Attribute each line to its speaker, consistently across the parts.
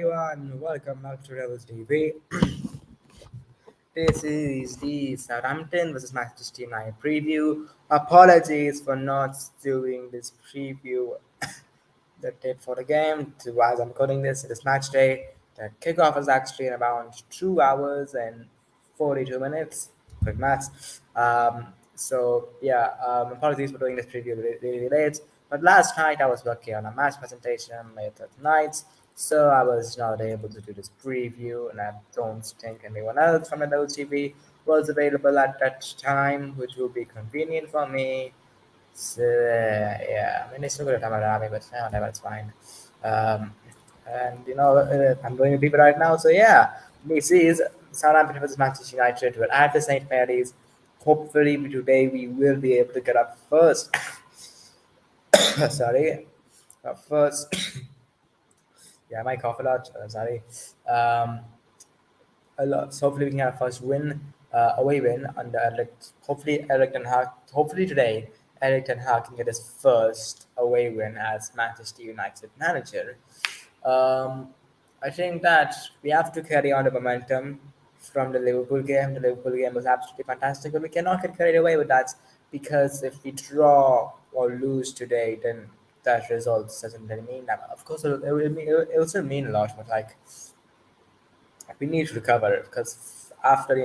Speaker 1: everyone, welcome back to Rebels TV. This is the Southampton versus Manchester United preview. Apologies for not doing this preview the date for the game. As I'm recording this, it is match day. The kickoff is actually in about 2 hours and 42 minutes. Quick maths. Apologies for doing this preview really late. But last night I was working on a match presentation late at night, so I was not able to do this preview, and I don't think anyone else from the TV was available at that time, which will be convenient for me. So yeah, I mean it's still good at Tamarami, but whatever, it's fine. Um, I'm doing a paper right now, so yeah, this is Southampton versus Manchester United. We're at the St. Mary's. Hopefully today we will be able to get up first. Sorry, up first. Yeah, I might cough a lot. Sorry. Um, a lot. So hopefully we can have first win, away win under Eric. Hopefully Eric Ten Hag. Hopefully today Eric Ten Hag can get his first away win as Manchester United manager. Um, I think that we have to carry on the momentum from the Liverpool game. The Liverpool game was absolutely fantastic, but we cannot get carried away with that because if we draw or lose today, then that result doesn't really mean that. Of course, it will still mean a lot, but like we need to recover because after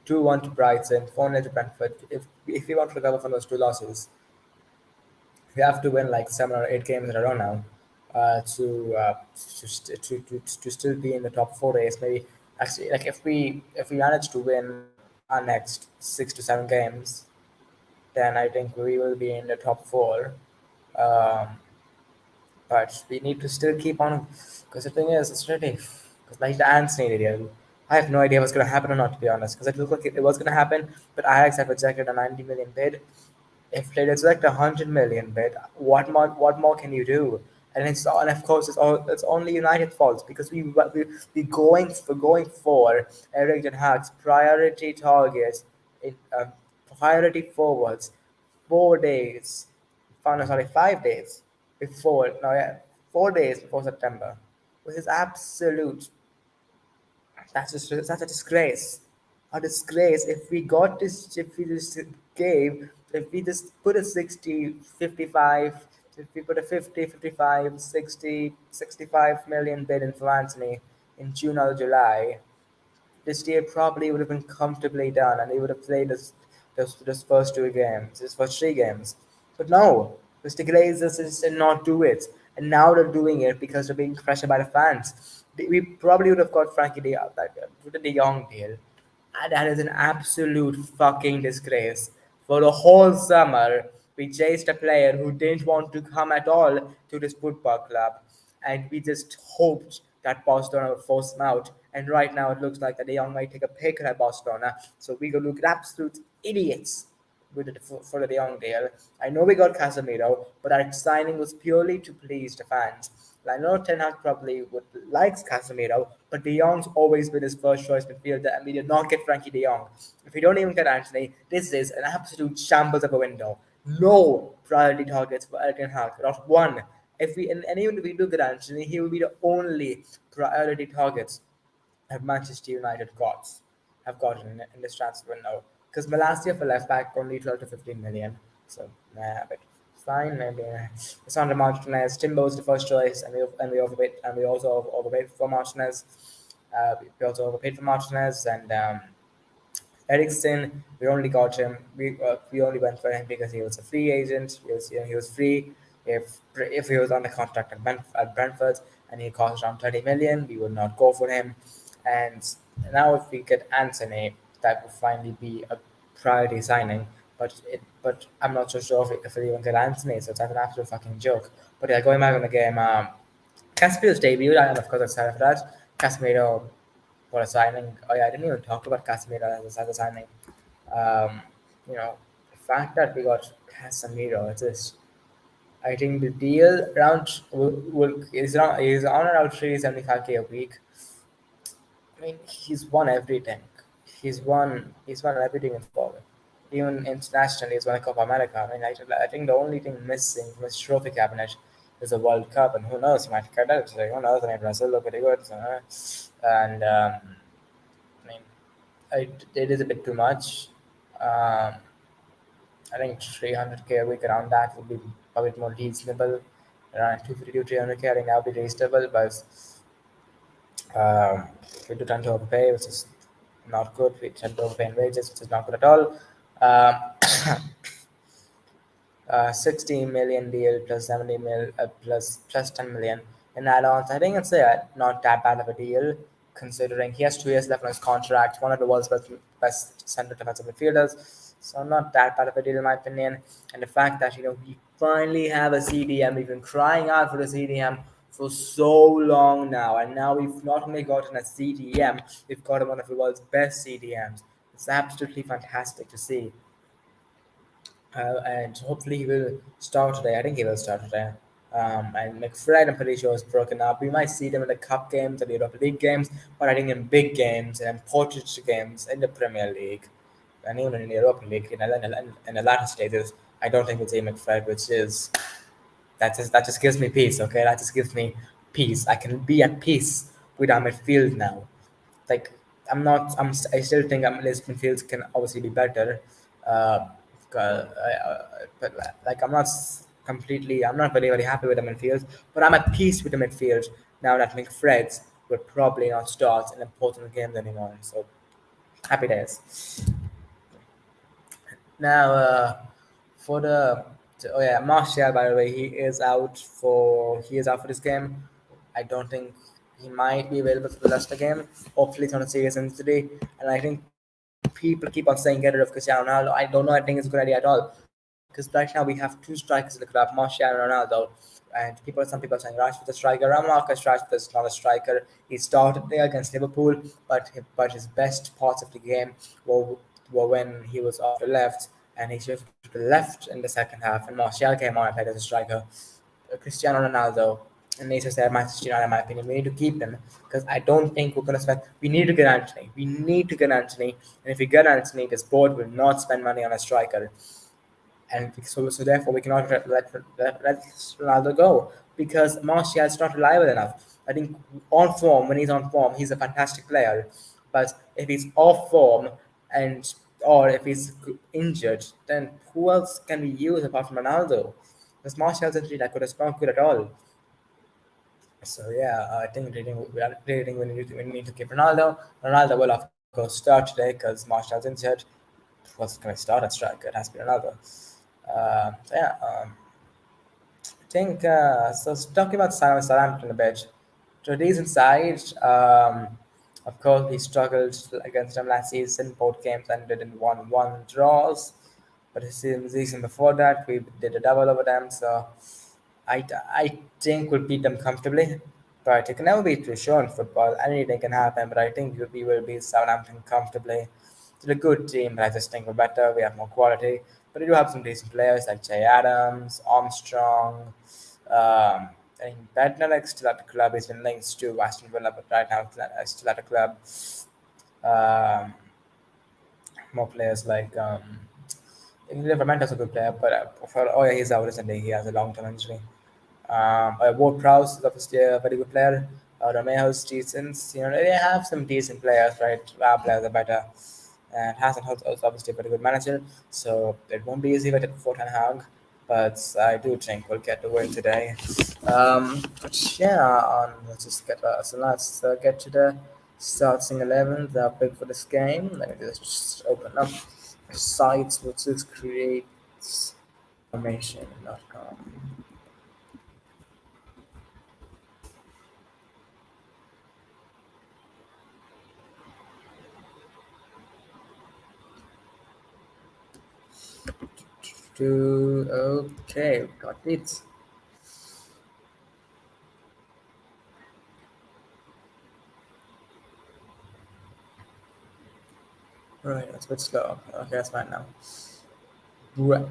Speaker 1: 2-1 to Brighton, 4-0 to Brentford, if we want to recover from those two losses, we have to win like 7 or 8 games in a row now to still be in the top 4 days. Maybe actually, like if we manage to win our next 6 to 7 games, then I think we will be in the top four. Um, but we need to still keep on because the thing is, it's really because like the Anthony deal. I have no idea what's going to happen or not, to be honest, because it looked like it was going to happen, but Ajax have rejected a 90 million bid. If they reject a 100 million bid, what more can you do? And of course it's only United's fault because we going for Eric Ten Hag's priority targets in priority forwards 4 days, no, sorry, 5 days before, no, yeah, 4 days before September, which is absolute. That's a disgrace. A disgrace. If we got this, if we just gave, if we just put a 60, 55, if we put a 50, 55, 60, 65 million bid in for Anthony in June or July, this year probably would have been comfortably done and they would have played this first 2 games, this first 3 games. But no, Mr. Glazers did not do it. And now they're doing it because they're being pressured by the fans. We probably would have got Frankie De Jong deal. And that is an absolute fucking disgrace. For the whole summer, we chased a player who didn't want to come at all to this football club, and we just hoped that Barcelona would force him out. And right now, it looks like that De Jong might take a pay cut at Barcelona, so we could look absolute idiots with for the De Jong deal. I know we got Casemiro, but our signing was purely to please the fans. I know Ten Hag probably would likes Casemiro, but De Jong's always been his first choice midfielder, and we did not get Frankie De Jong. If we don't even get Anthony, this is an absolute shambles of a window. No priority targets for Ten Hag, not one. And even if we do get Anthony, he will be the only priority targets have Manchester United have gotten in this transfer window. Because Malacia for left back only 12 to 15 million. So but fine, maybe it's under Martinez. Timbo's the first choice, and we also overpaid for Martinez. We also overpaid for Martinez and Ericsson. We only got him. We only went for him because he was a free agent. He was free. If he was on the contract at Brentford and he cost around 30 million, we would not go for him. And now if we get Anthony, that would finally be a priority signing. But I'm not so sure if we even get Anthony, so it's an absolute fucking joke. But yeah, going back on the game, Casemiro's debut, and of course I'm excited for that. Casemiro for a signing. Oh yeah, I didn't even talk about Casemiro as a signing. Um, the fact that we got Casemiro, it's just I think the deal around is on around 375K a week. I mean, he's won everything. He's won everything in football. Even internationally, he's won a Copa America. I mean, I think the only thing missing from his trophy cabinet there's a World Cup, and who knows, he might get it. Like, who knows? I mean, Brazil look pretty good, so, and I mean, it is a bit too much. Um, I think 300k a week around that would be a bit more reasonable. Around 250 to 300k, I think that would be reasonable, but we do tend to overpay, which is not good. We tend to overpay in wages, which is not good at all. Um, 60 million deal plus 70 mil plus 10 million in add-ons. I think it's not that bad of a deal considering he has 2 years left on his contract. One of the world's best center defensive midfielders, so not that bad of a deal in my opinion. And the fact that we finally have a CDM, we've been crying out for the CDM for so long now, and now we've not only gotten a CDM, we've got one of the world's best CDMs. It's absolutely fantastic to see and hopefully he will start today. I think he will start today. And McFred, I'm pretty sure, is broken up. We might see them in the cup games and the Europa League games, but I think in big games and important games in the Premier League and even in the Europa League, in the latter stages, I don't think we'll see McFred, which is that just gives me peace. Okay, that just gives me peace. I can be at peace with our midfield now. Like I'm not. I still think his midfield can obviously be better. Uh, but like I'm not completely. I'm not very happy with the midfield. But I'm at peace with the midfield now that McFreds will probably not start in important games anymore. So happy days. Now, for the oh yeah, Martial, by the way, he is out for this game. I don't think he might be available for the rest of the game. Hopefully, it's not a serious injury. And I think people keep on saying get rid of Cristiano Ronaldo. I don't know. I think it's a good idea at all because right now we have two strikers in the club, Martial and Ronaldo. And some people are saying Rashford's a striker. I'm Marcus Rashford is not a striker. He started there against Liverpool, but his best parts of the game were when he was off the left and he shifted to the left in the second half. And Martial came on and played as a striker. Cristiano Ronaldo needs to stay at Manchester United, in my opinion. We need to keep him because I don't think we're going to spend. We need to get Anthony. We need to get Anthony. And if we get Anthony, this board will not spend money on a striker and so therefore we cannot let Ronaldo go because Martial is not reliable enough. I think on form, when he's on form, he's a fantastic player. But if he's off form and or if he's injured, then who else can we use apart from Ronaldo? Because Martial isn't really that good. It's not good at all. So yeah, I think we need to keep Ronaldo. Ronaldo will of course start today because Martial's injured. What's going to start at striker? It has to be Ronaldo. So yeah, think so. Talking about Southampton a bit, to a decent side. Of course, we struggled against them last season. Both games ended in 1-1 draws. But the season before that, we did a double over them. So I think we'll beat them comfortably. But it can never be too sure in football. Anything can happen. But I think we will beat Southampton comfortably. They're a good team, but I just think we're better. We have more quality. But we do have some decent players like Jay Adams, Armstrong. I think Bednarek still at the club. He's been linked to Aston Villa, but right now he's still at the club. Um, more players like Livermento's a good player, but oh yeah, he's out, isn't he? He has a long-term injury. Ward Prowse is obviously a very good player. Romeo's decent. They have some decent players, right? Our players are better. And Hasenhut is obviously a very good manager, so it won't be easy for Ten Hag, but I do think we'll get the win today. But yeah, let's get to the starting 11. The pick for this game. Let me just open up sites, which is createformation.com. 2. Okay, got it. Right, that's a bit slow. Okay, that's fine now. Right.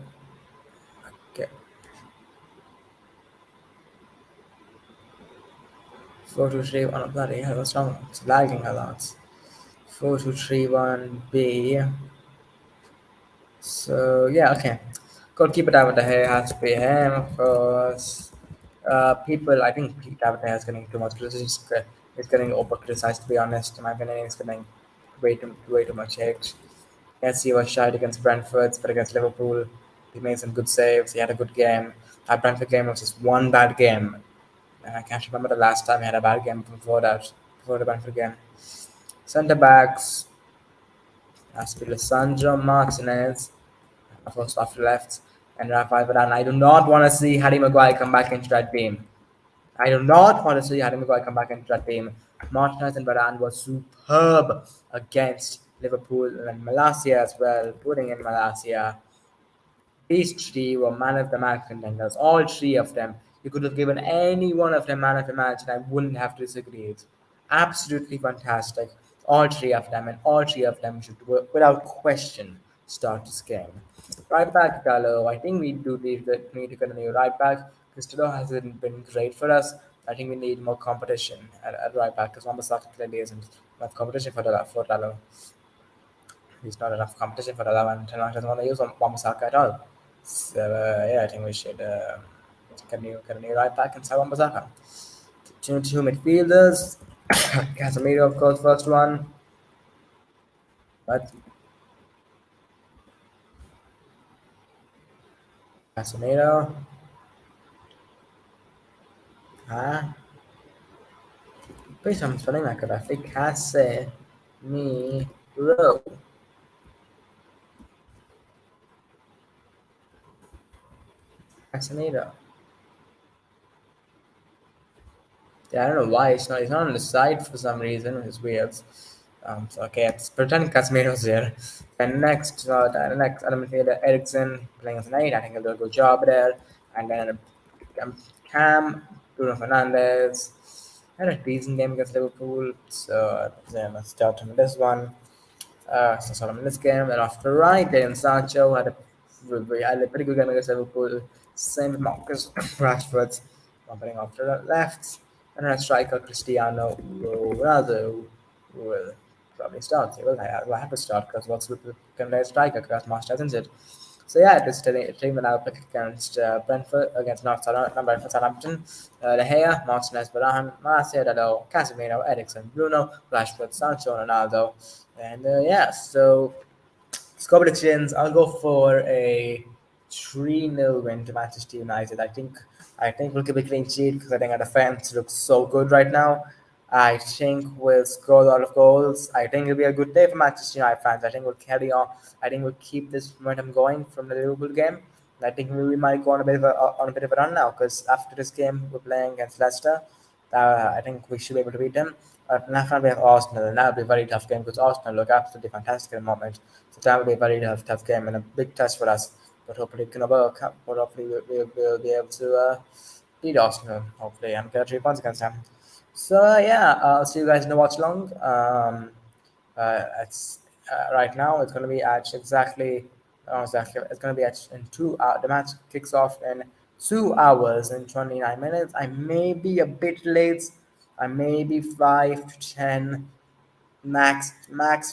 Speaker 1: Okay. 4231. Oh, bloody hell, what's wrong? It's lagging a lot. 4231B. So, yeah, okay. Goalkeeper diamond here has to be him, of course. People, I think Pete Davidson is getting too much criticism. It's getting over criticized, to be honest. In my opinion, he's getting way too much hate. Yes, he was shy against Brentford, but against Liverpool, he made some good saves. He had a good game. That Brentford game was just one bad game, and I can't remember the last time he had a bad game before that, before the Brentford game. Centre backs, Sandro Martinez, first after left, and Rafael Varane. I do not want to see Harry Maguire come back into that team. I do not want to see Harry Maguire come back into that team. Martinez and Varane were superb against Liverpool and Malaysia as well, putting in Malaysia. These three were man of the match contenders, all three of them. You could have given any one of them man of the match, and I wouldn't have disagreed. Absolutely fantastic, all three of them, and all three of them should, without question, start this game. Right back, Gallo. I think we do need to get a new right back. Cristiano hasn't been great for us. I think we need more competition at right back because Wambasaka clearly isn't enough competition for Dallo. He's not enough competition for the 11. Ten doesn't want to use Wambasaka at all. So yeah, I think we should get a new right back and sell Wambasaka. Two midfielders. Casemiro, of course, first one. But Casemiro. Ah, please, I'm spelling that correctly. Casemiro. Casemiro. Yeah, I don't know why it's not on the side for some reason. It's weird. So okay, let's pretend Casemiro's there. And next, element here, Ericsson playing as an eight. I think he'll do a good job there. And then Cam, Bruno Fernandes. Had a decent game against Liverpool. So yeah, let's start on this one. So sort of in this game, then off the right, then Sancho had a pretty good game against Liverpool. Same with Marcus Rashford, bumping off to the left, and then a striker Cristiano Ronaldo will probably start. Will have to start because what's with the Canada striker because Master hasn't it. So yeah, it is team now pick against Brentford against not Brentford, Southampton. De Gea, Martinez, Varane, Marcia, Dalot, Casemiro, Eriksen, Bruno, Rashford, Sancho, Ronaldo, and yeah. So score predictions. I'll go for a 3-0 win to Manchester United. I think we'll keep a clean sheet because I think our defense looks so good right now. I think we'll score a lot of goals. I think it'll be a good day for Manchester United fans. I think we'll carry on. I think we'll keep this momentum going from the Liverpool game. I think we might go on a bit of a run now because after this game we're playing against Leicester. I think we should be able to beat them. Now we have Arsenal, and that'll be a very tough game because Arsenal look absolutely fantastic at the moment. So that will be a very tough game and a big test for us. But hopefully it can work. But hopefully we'll be able to beat Arsenal, hopefully, and get 3 points against them. So yeah, I'll see you guys in the watch long. It's right now. It's going to be at exactly. It's going to be at in 2 hours. The match kicks off in 2 hours and 29 minutes. I may be a bit late. I may be 5 to 10, max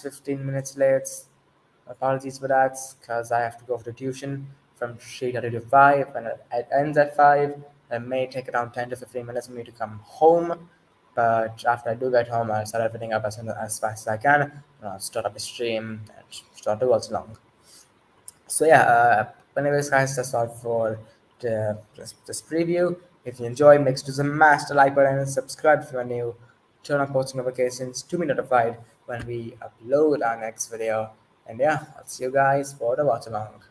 Speaker 1: 15 minutes late. Apologies for that, because I have to go for the tuition from 3:30 to 5, and it ends at 5. It may take around 10 to 15 minutes for me to come home, but after I do get home, I'll set everything up as fast as I can, and I'll start up the stream and start to watch along. So yeah, anyways, guys, that's all for this preview. If you enjoy, make sure to smash the like button and subscribe if you're new. Turn on post notifications to be notified when we upload our next video. And yeah, I'll see you guys for the watch along.